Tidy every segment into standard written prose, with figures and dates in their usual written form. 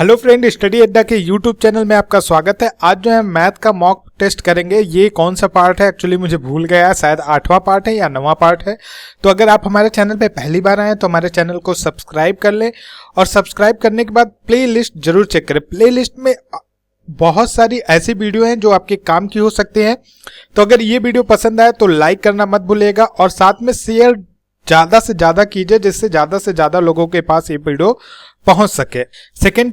Hello friend, study अड्डा के YouTube channel में आपका स्वागत है। आज जो है मैथ का मॉक टेस्ट करेंगे। ये कौन सा पार्ट है एक्चुअली मुझे भूल गया है, शायद 8वां पार्ट है या 9वां पार्ट है। तो अगर आप हमारे चैनल पे पहली बार आए तो हमारे चैनल को सब्सक्राइब कर लें और सब्सक्राइब करने के बाद प्ले लिस्ट जरूर चेक करें। प्ले लिस्ट में बहुत सारी ऐसी वीडियो हैं जो आपके काम की हो सकती हैं। तो अगर ये वीडियो पसंद आए तो लाइक करना मत भूलिएगा और साथ में शेयर ज़्यादा से ज़्यादा कीजिए, जिससे ज़्यादा से ज़्यादा लोगों के पास ये वीडियो पहुंच सके। सेकेंड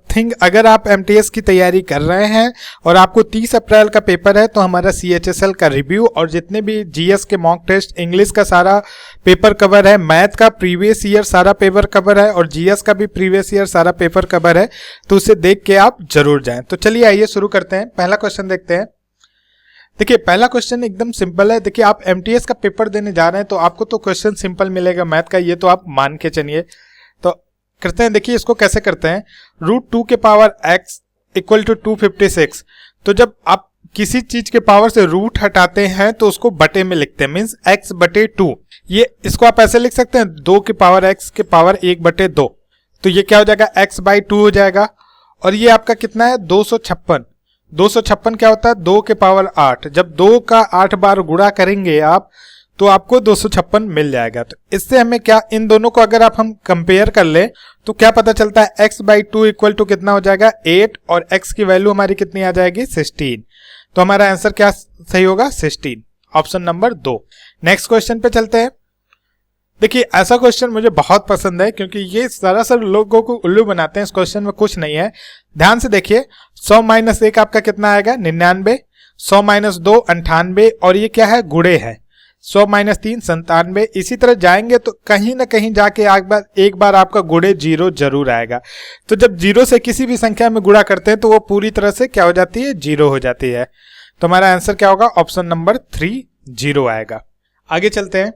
थिंग, अगर आप एमटीएस की तैयारी कर रहे हैं और आपको 30 अप्रैल का पेपर है तो हमारा सीएचएसएल का रिव्यू और जितने भी जीएस के मॉक टेस्ट, इंग्लिश का सारा पेपर कवर है, मैथ का प्रीवियस ईयर सारा पेपर कवर है और जीएस का भी प्रीवियस ईयर सारा पेपर कवर है, तो उसे देख के आप जरूर जाएं। तो चलिए आइए शुरू करते हैं। पहला क्वेश्चन देखते हैं। देखिए पहला क्वेश्चन एकदम सिंपल है। देखिए आप एमटीएस का पेपर देने जा रहे हैं तो आपको तो क्वेश्चन सिंपल मिलेगा मैथ का, ये तो आप मान के चलिए। तो करते हैं, देखिए इसको कैसे करते हैं। √2 के पावर x इक्वल टू 256। तो जब आप किसी चीज के पावर से रूट हटाते हैं तो उसको बटे में लिखते हैं, मीन्स x बटे 2। ये इसको आप ऐसे लिख सकते हैं 2 के पावर x के पावर 1 बटे 2। तो ये क्या हो जाएगा, x बाई 2 हो जाएगा। और ये आपका कितना है, 256। 256 क्या होता है, 2 के पावर 8। जब 2 का 8 बार गुणा करेंगे आप तो आपको 256 मिल जाएगा। तो इससे हमें क्या, इन दोनों को अगर हम कंपेयर कर ले तो क्या पता चलता है, x बाई 2 इक्वल टू कितना हो जाएगा, 8, और x की वैल्यू हमारी कितनी आ जाएगी, 16। तो हमारा आंसर क्या सही होगा, 16, ऑप्शन नंबर 2। नेक्स्ट क्वेश्चन पे चलते हैं। देखिए ऐसा क्वेश्चन मुझे बहुत पसंद है क्योंकि ये सरासर लोगों को उल्लू बनाते हैं। इस क्वेश्चन में कुछ नहीं है, ध्यान से देखिए। 100 माइनस 1 आपका कितना आएगा, 99। 100 माइनस 2 98, और ये क्या है, गुणे है। 100 माइनस 3 97। इसी तरह जाएंगे तो कहीं ना कहीं जाके एक बार आपका गुणे 0 जरूर आएगा। तो जब 0 से किसी भी संख्या में गुणा करते हैं तो वो पूरी तरह से क्या हो जाती है, 0 हो जाती है। तो हमारा आंसर क्या होगा, ऑप्शन नंबर 3 0 आएगा। आगे चलते हैं।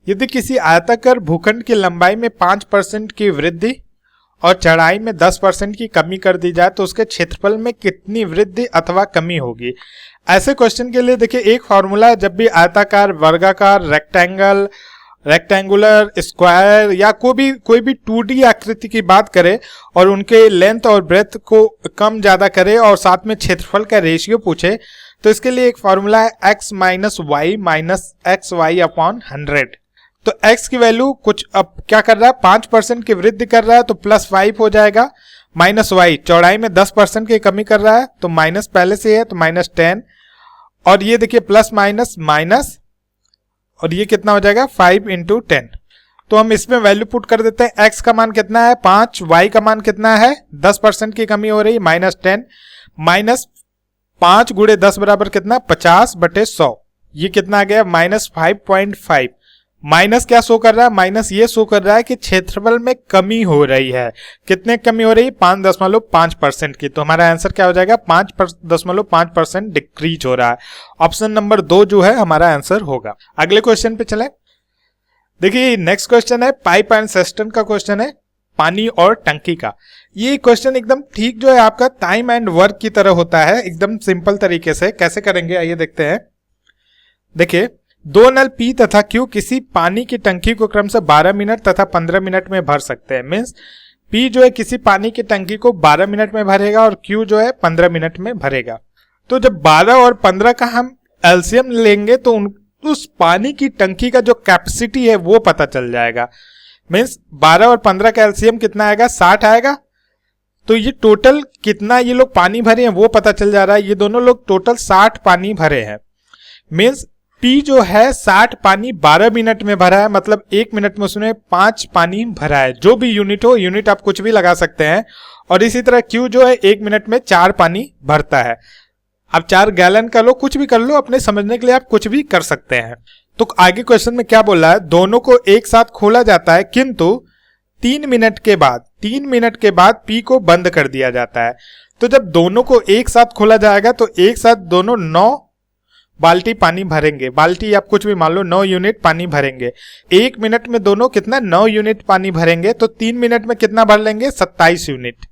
यदि किसी आयताकार भूखंड की लंबाई में 5% की वृद्धि और चौड़ाई में 10% की कमी कर दी जाए तो उसके क्षेत्रफल में कितनी वृद्धि अथवा कमी होगी। ऐसे क्वेश्चन के लिए देखिए एक फॉर्मूला है। जब भी आयताकार, वर्गाकार, रेक्टेंगुलर, स्क्वायर या कोई भी 2D आकृति की बात करे और उनके लेंथ और ब्रेथ को कम ज्यादा करे और साथ में क्षेत्रफल का रेशियो पूछे तो इसके लिए एक फॉर्मूला है x minus y minus x y upon 100। तो x की वैल्यू कुछ अब क्या कर रहा है, 5% की वृद्धि कर रहा है तो +5 हो जाएगा, माइनस वाई चौड़ाई में 10% की कमी कर रहा है तो माइनस पहले से है तो -10, और ये देखिए प्लस माइनस माइनस, और ये कितना हो जाएगा, 5 × 10। तो हम इसमें वैल्यू पुट कर देते हैं। x का मान कितना है 5, y का मान कितना है 10% की कमी हो रही है -10, माइनस 5 × 10 बराबर कितना, 50/100। ये कितना आ गया, -5.5। माइनस क्या शो कर रहा है, माइनस ये शो कर रहा है कि क्षेत्रफल में कमी हो रही है। कितने कमी हो रही है, 5.5% की। तो हमारा आंसर क्या हो जाएगा, 5.5% डिक्रीज हो रहा है। ऑप्शन नंबर 2 जो है हमारा आंसर होगा। अगले क्वेश्चन पे चले। देखिए नेक्स्ट क्वेश्चन है पाइप एंड सिस्टम का क्वेश्चन है, पानी और टंकी का। ये क्वेश्चन एकदम ठीक जो है आपका टाइम एंड वर्क की तरह होता है, एकदम सिंपल तरीके से। कैसे करेंगे आइए देखते हैं। देखिए 2 नल P तथा Q किसी पानी की टंकी को क्रमशः 12 मिनट तथा 15 मिनट में भर सकते हैं। मीन्स P जो है किसी पानी की टंकी को 12 मिनट में भरेगा और Q जो है 15 मिनट में भरेगा। तो जब 12 और 15 का हम एलसीएम लेंगे तो उस पानी की टंकी का जो कैपेसिटी है वो पता चल जाएगा। मीन्स 12 और 15 का एलसीएम कितना आएगा, 60 आएगा। तो ये टोटल कितना ये लोग पानी भरे हैं वो पता चल जा रहा है। ये दोनों लोग टोटल 60 पानी भरे हैं। मीन्स P जो है 60 पानी 12 मिनट में भरा है, मतलब 1 मिनट में उसने 5 पानी भरा है। जो भी यूनिट हो, यूनिट आप कुछ भी लगा सकते हैं। और इसी तरह Q जो है 1 मिनट में 4 पानी भरता है। आप 4 गैलन कर लो, कुछ भी कर लो, अपने समझने के लिए आप कुछ भी कर सकते हैं। तो आगे क्वेश्चन में क्या बोल रहा है, दोनों को एक साथ खोला जाता है किंतु 3 मिनट के बाद P को बंद कर दिया जाता है। तो जब दोनों को एक साथ खोला जाएगा तो एक साथ दोनों 9 बाल्टी पानी भरेंगे। बाल्टी आप कुछ भी मान लो, 9 यूनिट पानी भरेंगे। 1 मिनट में दोनों कितना, 9 यूनिट पानी भरेंगे। तो 3 मिनट में कितना भर लेंगे, 27 यूनिट।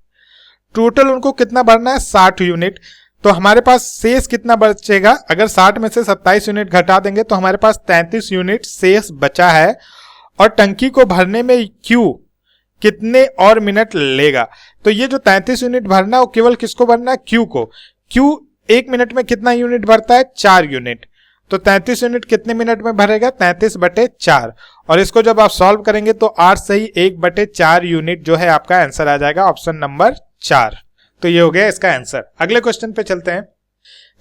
टोटल उनको कितना भरना है, 60 यूनिट। तो हमारे पास शेष कितना बचेगा, अगर 60 में से 27 यूनिट घटा देंगे तो हमारे पास 33 यूनिट शेष बचा है। और टंकी को भरने में कितने और मिनट लेगा। तो ये जो 33 यूनिट भरना, वो केवल किसको भरना है, क्यू को। क्यू 1 मिनट में कितना यूनिट भरता है, 4 यूनिट। तो 33 यूनिट कितने मिनट में भरेगा, 33/4। और इसको जब आप सॉल्व करेंगे तो 8 सही 1/4 यूनिट जो है आपका आंसर आ जाएगा, ऑप्शन नंबर 4। तो ये हो गया इसका आंसर। अगले क्वेश्चन पे चलते हैं।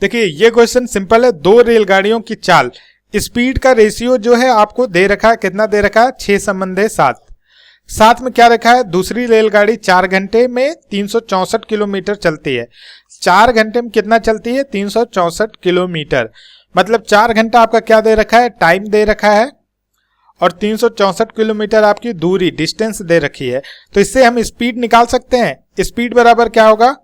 देखिए ये क्वेश्चन सिंपल है। 2 रेलगाड़ियों की चाल, स्पीड का रेशियो जो है आपको दे रखा है, कितना दे रखा है, 6/7। साथ में क्या रखा है, दूसरी रेलगाड़ी 4 घंटे में 364 किलोमीटर चलती है। 4 घंटे में कितना चलती है, 364 किलोमीटर। मतलब 4 घंटा आपका क्या दे रखा है, टाइम दे रखा है, और 364 किलोमीटर आपकी दूरी, डिस्टेंस दे रखी है। तो इससे हम स्पीड निकाल सकते हैं। स्पीड बराबर क्या होगा,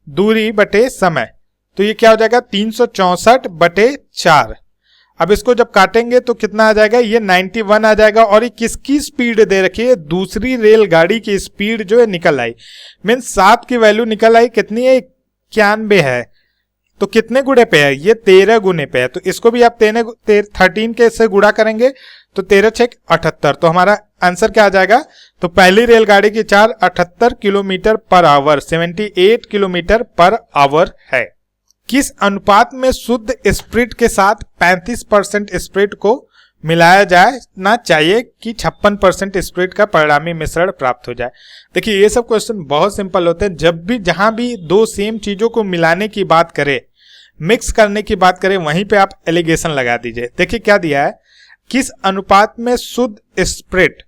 दूरी बटे समय। तो ये क्या हो जाएगा, 364/4। अब इसको जब काटेंगे तो कितना आ जाएगा, ये 91 आ जाएगा। और ये किसकी स्पीड दे रखी है, दूसरी रेलगाड़ी की स्पीड जो है निकल आई, मीन्स 7 की वैल्यू निकल आई, कितनी है, 91 है। तो कितने गुणे पे है, ये 13 गुणे पे है। तो इसको भी आप 13 के से गुणा करेंगे तो 13×6 78। तो हमारा आंसर क्या आ जाएगा, तो पहली रेलगाड़ी की 4 78 kilometre per hour, 78 kilometre per hour है। किस अनुपात में शुद्ध स्प्रिट के साथ 35% स्प्रिट को मिलाया जाना चाहिए कि 56% स्प्रिट का परिणामी मिश्रण प्राप्त हो जाए। देखिए ये सब क्वेश्चन बहुत सिंपल होते हैं। जब भी जहां भी 2 सेम चीजों को मिलाने की बात करें, मिक्स करने की बात करें, वहीं पे आप एलिगेशन लगा दीजिए। देखिए क्या दिया है, किस अनुपात में शुद्ध स्प्रिट।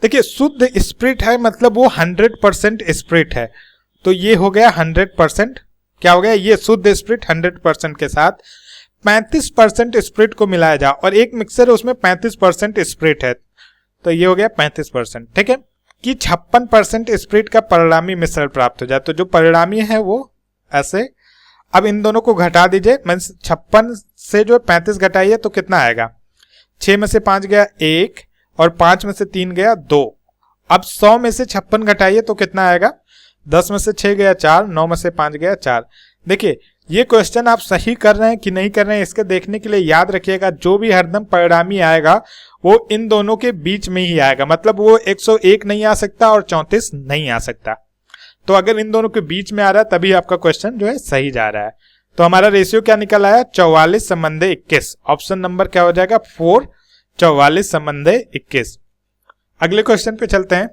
देखिए शुद्ध स्प्रिट है मतलब वो 100% स्प्रिट है। तो ये हो गया 100%, क्या हो गया, ये शुद्ध स्प्रिट 100% के साथ 35% स्प्रिट को मिलाया जाए, और एक मिक्सर है उसमें 35% स्प्रिट है, तो ये हो गया 35%। ठीक है, कि 56% स्प्रिट का परिणामी मिश्रण प्राप्त हो जाए। तो जो परिणामी है वो ऐसे, अब इन दोनों को घटा दीजिए, मीन्स 56 से जो 35 घटाइए तो कितना आएगा, 6 में से 5 गया 1, और 5 में से 3 गया 2। अब 100 में से 56 घटाइए तो कितना आएगा, 10 में से 6 गया 4, 9 में से 5 गया 4। देखिए ये क्वेश्चन आप सही कर रहे हैं कि नहीं कर रहे हैं, इसके देखने के लिए याद रखिएगा, जो भी हरदम परिणामी आएगा वो इन दोनों के बीच में ही आएगा। मतलब वो 101 नहीं आ सकता और 34 नहीं आ सकता। तो अगर इन दोनों के बीच में आ रहा है तभी आपका क्वेश्चन जो है सही जा रहा है। तो हमारा रेशियो क्या निकल आया, 44/21। ऑप्शन नंबर क्या हो जाएगा, 4, 44/21। अगले क्वेश्चन पे चलते हैं।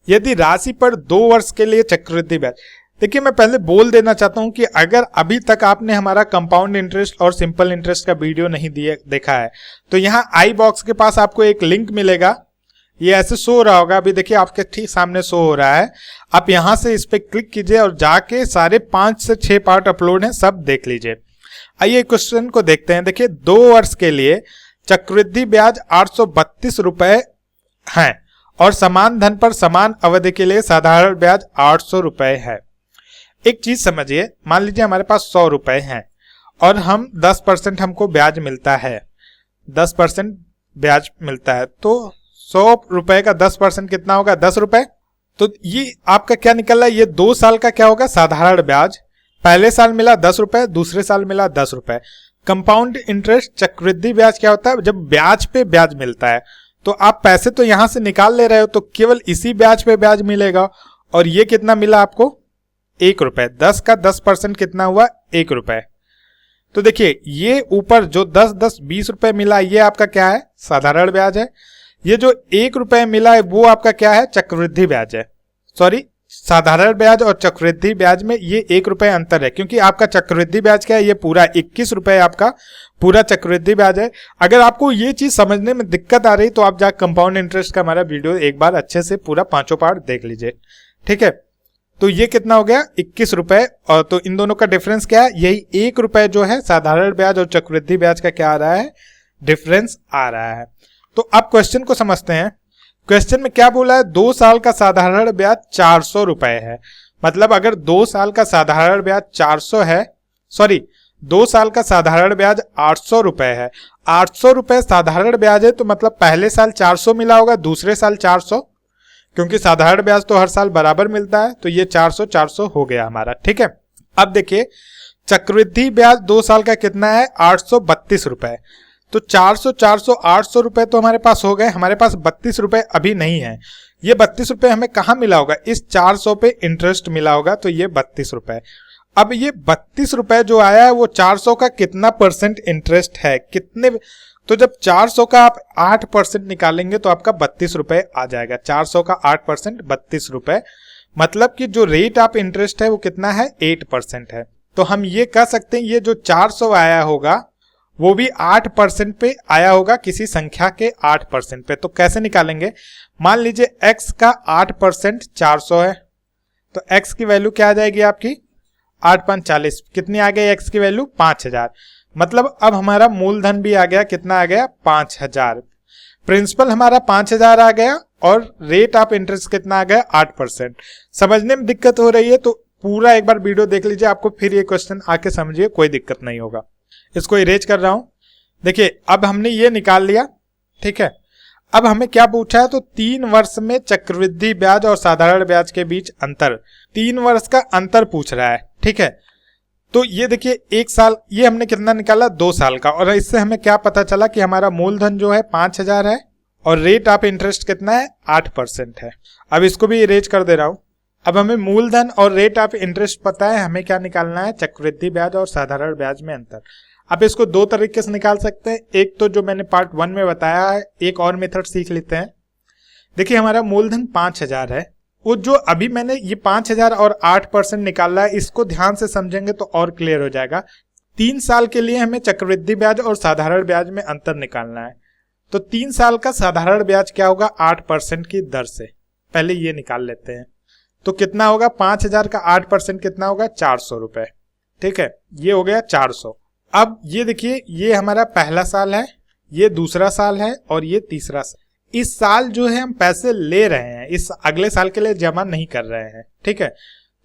यदि राशि पर 2 वर्ष के लिए चक्रवृद्धि ब्याज, देखिए मैं पहले बोल देना चाहता हूं कि अगर अभी तक आपने हमारा कंपाउंड इंटरेस्ट और सिंपल इंटरेस्ट का वीडियो नहीं देखा है तो यहाँ आई बॉक्स के पास आपको एक लिंक मिलेगा, ये ऐसे शो हो रहा होगा, अभी देखिए आपके ठीक सामने शो हो रहा है। आप यहाँ से इस पे क्लिक कीजिए और जाके सारे 5 से 6 पार्ट अपलोड हैं, सब देख लीजिए। आइए क्वेश्चन को देखते हैं। देखिए 2 वर्ष के लिए चक्रवृद्धि ब्याज 832 रुपए है और समान धन पर समान अवधि के लिए साधारण ब्याज 800 रुपए है। एक चीज समझिए, मान लीजिए हमारे पास 100 रुपए हैं और हम 10% हमको ब्याज मिलता है, 10% ब्याज मिलता है, तो 100 रुपए का 10% कितना होगा, 10 रुपए। तो ये आपका क्या निकल रहा है, ये 2 साल का क्या होगा, साधारण ब्याज। पहले साल मिला 10 रुपए, दूसरे साल मिला 10 रुपए। कंपाउंड इंटरेस्ट चक्रवृद्धि ब्याज क्या होता है, जब ब्याज पे ब्याज मिलता है तो आप पैसे तो यहां से निकाल ले रहे हो तो केवल इसी ब्याज पे ब्याज मिलेगा। और ये कितना मिला आपको, 1 रुपए। 10 का 10% कितना हुआ, 1 रुपए। तो देखिए ये ऊपर जो 10, 10, 20 रुपए मिला, ये आपका क्या है, साधारण ब्याज है। ये जो 1 रुपए मिला है वो आपका क्या है, चक्रवृद्धि ब्याज है। सॉरी, साधारण ब्याज और चक्रवृद्धि ब्याज में ये 1 रुपए अंतर है, क्योंकि आपका चक्रवृद्धि ब्याज क्या है, ये पूरा 21 रुपए आपका पूरा चक्रवृद्धि ब्याज है। अगर आपको ये चीज समझने में दिक्कत आ रही तो आप जाकर कंपाउंड इंटरेस्ट का हमारा वीडियो एक बार अच्छे से पूरा 5 पार्ट देख लीजिए। ठीक है, तो ये कितना हो गया, 21 रुपए। और तो इन दोनों का डिफरेंस क्या है, यही 1 रुपए जो है साधारण ब्याज और चक्रवृद्धि ब्याज का क्या आ रहा है, डिफरेंस आ रहा है। तो अब क्वेश्चन को समझते हैं। क्वेश्चन में क्या बोला है, 2 साल का साधारण ब्याज 400 रुपए है। मतलब अगर 2 साल का साधारण ब्याज 400 है, सॉरी 2 साल का साधारण ब्याज 800 रुपए है। 800 रुपए साधारण ब्याज है, तो मतलब पहले साल 400 मिला होगा, दूसरे साल 400, क्योंकि साधारण ब्याज तो हर साल बराबर मिलता है। तो ये 400 400 हो गया हमारा। ठीक है, अब देखिए चक्रवृद्धि ब्याज 2 साल का कितना है, 832 रुपए। तो 400 400 800 रुपए तो हमारे पास हो गए, हमारे पास 32 रुपए अभी नहीं है। ये 32 रुपए हमें कहाँ मिला होगा, इस 400 पे इंटरेस्ट मिला होगा, तो ये 32 रुपए। अब ये 32 रुपए जो आया है वो 400 का कितना परसेंट इंटरेस्ट है, कितने, तो जब 400 का आप 8% निकालेंगे तो आपका 32 रुपए आ जाएगा। 400 का 8% 32 रुपए, मतलब कि जो रेट आप इंटरेस्ट है वो कितना है, 8% है। तो हम ये कह सकते हैं ये जो 400 आया होगा वो भी 8% पे आया होगा, किसी संख्या के 8% पे। तो कैसे निकालेंगे, मान लीजिए x का 8% 400 है, तो x की वैल्यू क्या आ जाएगी आपकी, 8 5 40, कितनी आ गई x की वैल्यू, 5000। मतलब अब हमारा मूलधन भी आ गया, कितना आ गया, 5000। प्रिंसिपल हमारा 5000 आ गया और रेट ऑफ इंटरेस्ट कितना आ गया, 8%। समझने में दिक्कत हो रही है तो पूरा एक बार वीडियो देख लीजिए, आपको फिर ये क्वेश्चन आके समझिए, कोई दिक्कत नहीं होगा। इसको इरेज कर रहा हूं। देखिए अब हमने ये निकाल लिया, ठीक है। अब हमें क्या पूछा है, तो 3 वर्ष में चक्रवृद्धि ब्याज और साधारण ब्याज के बीच अंतर, 3 वर्ष का अंतर पूछ रहा है, ठीक है। तो ये देखिए 1 साल, ये हमने कितना निकाला, 2 साल का, और इससे हमें क्या पता चला कि हमारा मूलधन जो है 5000 है और रेट ऑफ इंटरेस्ट कितना है, 8% है। अब इसको भी इरेज कर दे रहा हूं। अब हमें मूलधन और रेट ऑफ इंटरेस्ट पता है, हमें क्या निकालना है, चक्रवृद्धि ब्याज और साधारण ब्याज में अंतर। अब इसको 2 तरीके से निकाल सकते हैं, एक तो जो मैंने पार्ट 1 में बताया है, एक और मेथड सीख लेते हैं। देखिए हमारा मूलधन 5000 है, वो जो अभी मैंने ये 5000 और 8% निकाला है, इसको ध्यान से समझेंगे तो और क्लियर हो जाएगा। 3 साल के लिए हमें चक्रवृद्धि ब्याज और साधारण ब्याज में अंतर निकालना है, तो 3 साल का साधारण ब्याज क्या होगा, 8% की दर से, पहले ये निकाल लेते हैं। तो कितना होगा, 5000 का 8% कितना होगा, 400 रुपए, ठीक है, ये हो गया 400। अब ये देखिए ये हमारा पहला साल है, ये दूसरा साल है और ये तीसरा साल। इस साल जो है हम पैसे ले रहे हैं, इस अगले साल के लिए जमा नहीं कर रहे हैं, ठीक है।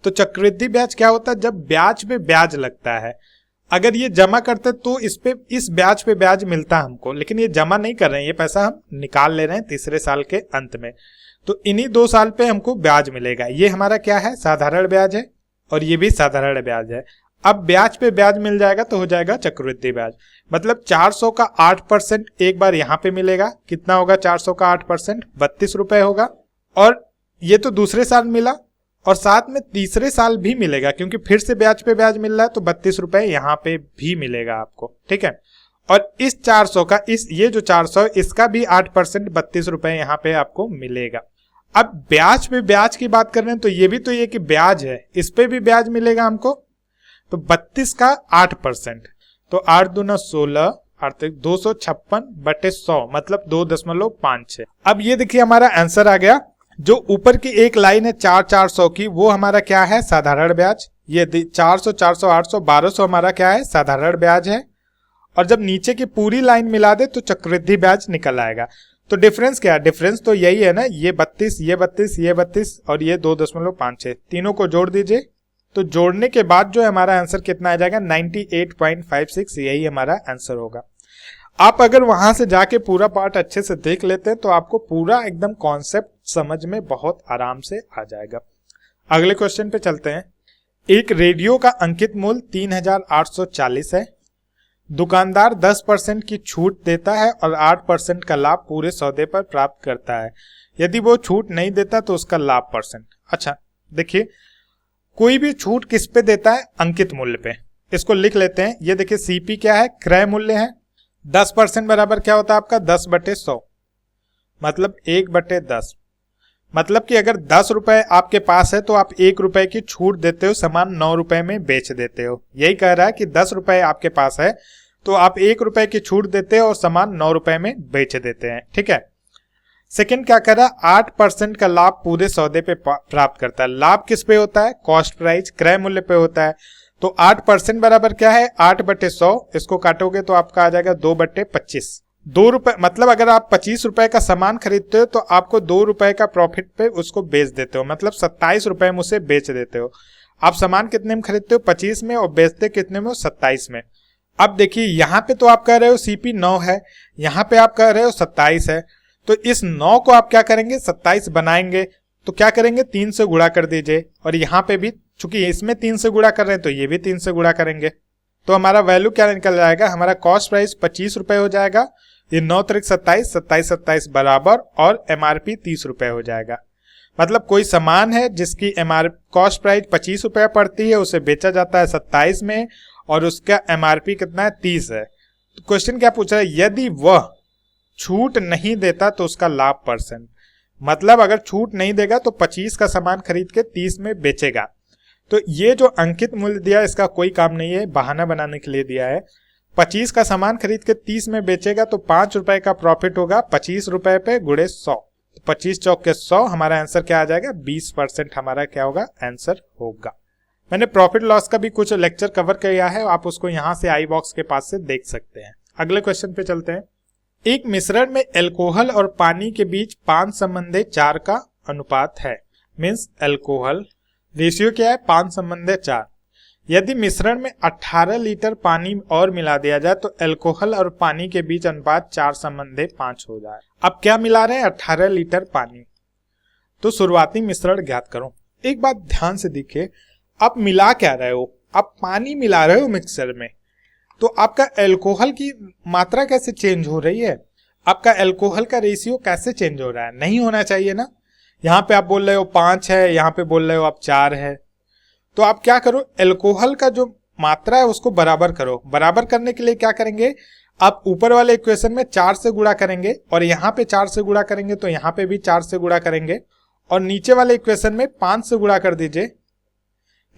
तो चक्रवृद्धि ब्याज क्या होता है, जब ब्याज पे ब्याज लगता है, अगर ये जमा करते तो इस ब्याज पे ब्याज मिलता हमको, लेकिन ये जमा नहीं कर रहे हैं, ये पैसा हम निकाल ले रहे हैं तीसरे साल के अंत में, तो इन्हीं 2 साल पे हमको ब्याज मिलेगा। ये हमारा क्या है, साधारण ब्याज है और ये भी साधारण ब्याज है। अब ब्याज पे ब्याज मिल जाएगा तो हो जाएगा चक्रवृद्धि ब्याज। मतलब 400 का 8% एक बार यहाँ पे मिलेगा, कितना होगा 400 का 8%, 32 रुपए होगा। और ये तो दूसरे साल मिला और साथ में तीसरे साल भी मिलेगा, क्योंकि फिर से ब्याज पे ब्याज मिल रहा है, तो 32 रुपए यहाँ पे भी मिलेगा आपको, ठीक है। और इस 400 का ये जो 400 इसका भी 8% 32 रुपए यहाँ पे आपको मिलेगा। अब ब्याज पे ब्याज की बात कर रहे हैं तो ये भी तो ये कि ब्याज है, इस पे भी ब्याज मिलेगा हमको, तो 32 का 8%, तो 8 दूना 16, 256/100, मतलब 2.56। अब ये देखिए हमारा आंसर आ गया। जो ऊपर की एक लाइन है 400 की, वो हमारा क्या है, साधारण ब्याज। ये 400 400 800 1200 हमारा क्या है, साधारण ब्याज है। और जब नीचे की पूरी लाइन मिला दे तो चक्रवृद्धि ब्याज निकल आएगा। तो डिफरेंस क्या है, डिफरेंस तो यही है ना, ये 32 ये 32 ये 32 और ये 2.56, तीनों को जोड़ दीजिए, तो जोड़ने के बाद जो हमारा आंसर कितना आ जाएगा, 98.56, यही हमारा आंसर होगा। आप अगर वहां से जाके पूरा पार्ट अच्छे से देख लेते हैं तो आपको पूरा एकदम कॉन्सेप्ट समझ में बहुत आराम से आ जाएगा। अगले क्वेश्चन पे चलते हैं। एक रेडियो का अंकित मूल्य 3840 है। दुकानदार 10% की छूट देता है और 8% का लाभ पूरे सौदे पर प्राप्त करता है। यदि वो छूट नहीं देता तो उसका लाभ %। अच्छा देखिए, कोई भी छूट किस पे देता है, अंकित मूल्य पे। इसको लिख लेते हैं। ये देखिए सीपी क्या है, क्रय मूल्य है। 10% बराबर क्या होता है आपका, 10/100, मतलब 1/10। मतलब कि अगर 10 रुपए आपके पास है तो आप 1 रुपए की छूट देते हो, सामान 9 रुपए में बेच देते हो। यही कह रहा है कि 10 रुपए आपके पास है तो आप 1 रुपए की छूट देते हो और सामान 9 रुपए में बेच देते हैं, ठीक है। सेकंड क्या कर रहा है, 8% का लाभ पूरे सौदे पे प्राप्त करता है। लाभ किस पे होता है, कॉस्ट प्राइस, क्रय मूल्य पे होता है। तो 8% बराबर क्या है, 8/100, इसको काटोगे तो आपका आ जाएगा 2/25। 2 रुपए, मतलब अगर आप 25 रुपए का सामान खरीदते हो तो आपको 2 रुपए का प्रॉफिट पे उसको बेच देते हो, मतलब 27 रुपए में उसे बेच देते हो। आप सामान कितने में खरीदते हो, 25 में, और बेचते कितने में, 27 में। अब देखिए यहाँ पे तो आप कह रहे हो सीपी 9 है, यहाँ पे आप कह रहे हो 27 है, तो इस 9 को आप क्या करेंगे, 27 बनाएंगे तो क्या करेंगे, 3 से गुणा कर दीजिए। और यहाँ पे भी चूंकि इसमें 3 से गुणा कर रहे हैं तो ये भी 3 से गुणा करेंगे, तो हमारा वैल्यू क्या निकल जाएगा, हमारा कॉस्ट प्राइस 25 रुपए हो जाएगा, ये 9 तारीख 27, 27 27 बराबर, और MRP 30 रुपए हो जाएगा। मतलब कोई सामान है जिसकी कॉस्ट प्राइस 25 रुपए पड़ती है, उसे बेचा जाता है 27 में और उसका MRP कितना है, 30 है। तो क्वेश्चन क्या पूछ रहा है, यदि वह छूट नहीं देता तो उसका लाभ %। मतलब अगर छूट नहीं देगा तो 25 का सामान खरीद के 30 में बेचेगा। तो ये जो अंकित मूल्य दिया इसका कोई काम नहीं है, बहाना बनाने के लिए दिया है। 25 का सामान खरीद के 30 में बेचेगा तो 5 रुपए का प्रॉफिट होगा, 25 रुपए पे गुणे 100, 25 चौक के 100, हमारा आंसर क्या आ जाएगा, 20% हमारा क्या होगा, आंसर होगा। मैंने प्रॉफिट लॉस का भी कुछ लेक्चर कवर किया है, आप उसको यहाँ से आई बॉक्स के पास से देख सकते हैं। अगले क्वेश्चन पे चलते हैं। एक मिश्रण में अल्कोहल और पानी के बीच 5:4 का अनुपात है। मीन्स अल्कोहल रेशियो क्या है, 5:4। यदि मिश्रण में 18 लीटर पानी और मिला दिया जाए तो अल्कोहल और पानी के बीच अनुपात 4:5 हो जाए। अब क्या मिला रहे हैं, 18 लीटर पानी। तो शुरुआती मिश्रण ज्ञात करो। एक बात ध्यान से देखिए, आप मिला क्या रहे हो, आप पानी मिला रहे हो मिक्सर में, तो आपका अल्कोहल की मात्रा कैसे चेंज हो रही है, आपका अल्कोहल का रेशियो कैसे चेंज हो रहा है, नहीं होना चाहिए ना। यहाँ पे आप बोल रहे हो 5 है, यहाँ पे बोल रहे हो आप 4 है, तो आप क्या करो, अल्कोहल का जो मात्रा है उसको बराबर करो। बराबर करने के लिए क्या करेंगे, आप ऊपर वाले इक्वेशन में 4 से गुणा करेंगे और यहाँ पे 4 से गुणा करेंगे तो यहाँ पे भी 4 से गुणा करेंगे, और नीचे वाले इक्वेशन में 5 से गुणा कर दीजिए।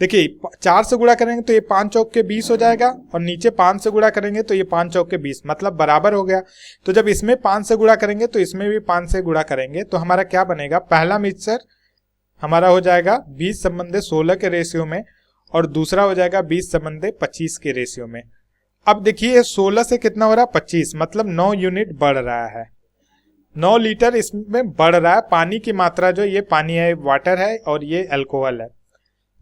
देखिए 4 से गुणा करेंगे तो ये 5 चौक के 20 हो जाएगा, और नीचे 5 से गुणा करेंगे तो ये 5 चौक के 20, मतलब बराबर हो गया। तो जब इसमें 5 से गुणा करेंगे तो इसमें भी 5 से गुणा करेंगे, तो हमारा क्या बनेगा, पहला मिक्सचर हमारा हो जाएगा 20:16 के रेशियो में, और दूसरा हो जाएगा 20:25 के रेशियो में। अब देखिए 16 से कितना हो रहा है, 25, मतलब 9 यूनिट बढ़ रहा है, 9 लीटर इसमें बढ़ रहा है। पानी की मात्रा जो ये पानी है, वाटर है, और ये अल्कोहल है,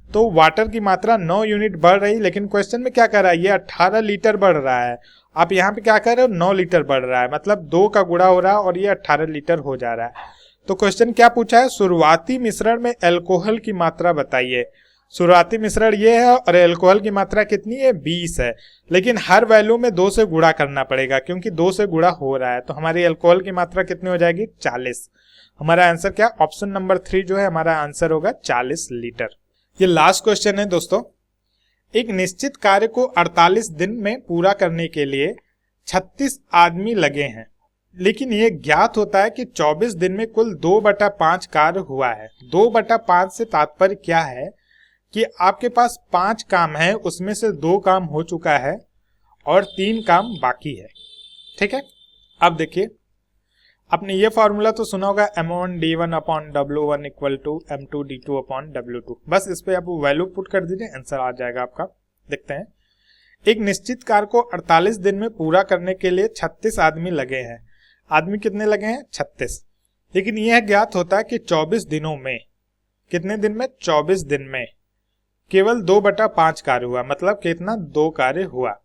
तो वाटर की मात्रा 9 यूनिट बढ़ रही, लेकिन क्वेश्चन में क्या कर रहा है, ये 18 लीटर बढ़ रहा है। आप यहाँ पे क्या कर रहे हो, 9 लीटर बढ़ रहा है, मतलब 2 का गुणा हो रहा है और ये 18 लीटर हो जा रहा है। तो क्वेश्चन क्या पूछा है, शुरुआती मिश्रण में अल्कोहल की मात्रा बताइए। शुरुआती मिश्रण ये है और अल्कोहल की मात्रा कितनी है, 20 है, लेकिन हर वैल्यू में 2 से गुणा करना पड़ेगा, क्योंकि 2 से गुणा हो रहा है। तो हमारी अल्कोहल की मात्रा कितनी हो जाएगी, 40। हमारा आंसर क्या, ऑप्शन नंबर 3 जो है हमारा आंसर होगा 40 लीटर। ये लास्ट क्वेश्चन है दोस्तों। एक निश्चित कार्य को 48 दिन में पूरा करने के लिए 36 आदमी लगे हैं, लेकिन यह ज्ञात होता है कि 24 दिन में कुल 2/5 कार्य हुआ है। 2/5 से तात्पर्य क्या है कि आपके पास 5 काम है, उसमें से 2 काम हो चुका है और 3 काम बाकी है। ठीक है, अब देखिए आपने ये फॉर्मूला तो सुना होगा, M1D1/W1 = M2D2/W2। बस इस पे आप वैल्यू पुट कर दीजिए, आंसर आ जाएगा आपका। देखते हैं, एक निश्चित कार्य को 48 दिन में पूरा करने के लिए 36 आदमी लगे हैं। आदमी कितने लगे हैं, 36, लेकिन यह ज्ञात होता है कि 24 दिनों में, कितने दिन में, 24 दिन में केवल 2/5 कार्य हुआ, मतलब कितना, 2 कार्य हुआ।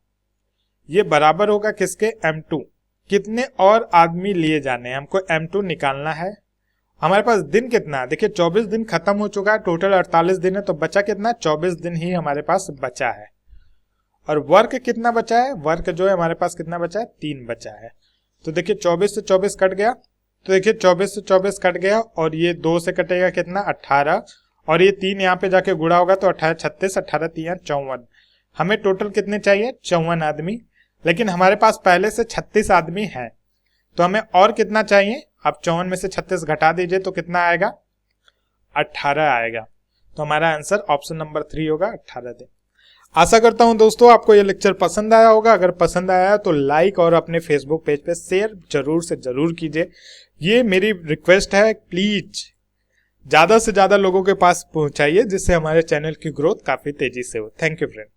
ये बराबर होगा किसके, M2। कितने और आदमी लिए जाने हैं, हमको M2 निकालना है। हमारे पास दिन कितना है, देखिए 24 दिन खत्म हो चुका है, टोटल 48 दिन है, तो बचा कितना, 24 दिन ही हमारे पास बचा है। और वर्क कितना बचा है, वर्क जो है हमारे पास कितना बचा है, 3 बचा है। तो देखिए 24 से 24 कट गया, तो देखिए 24 से 24 कट गया, और ये 2 से कटेगा कितना, 18, और ये 3 यहाँ पे जाके गुणा होगा तो 18 36, 18 3 54। हमें टोटल कितने चाहिए, 54 आदमी, लेकिन हमारे पास पहले से 36 आदमी हैं, तो हमें और कितना चाहिए। अब 54 में से 36 घटा दीजिए तो कितना आएगा, 18 आएगा। तो हमारा आंसर ऑप्शन नंबर 3 होगा, 18 दिन। आशा करता हूं दोस्तों आपको ये लेक्चर पसंद आया होगा। अगर पसंद आया तो लाइक और अपने फेसबुक पेज पे शेयर जरूर से जरूर कीजिए। ये मेरी रिक्वेस्ट है, प्लीज ज्यादा से ज्यादा लोगों के पास पहुंचाइए, जिससे हमारे चैनल की ग्रोथ काफी तेजी से हो। Thank you friend.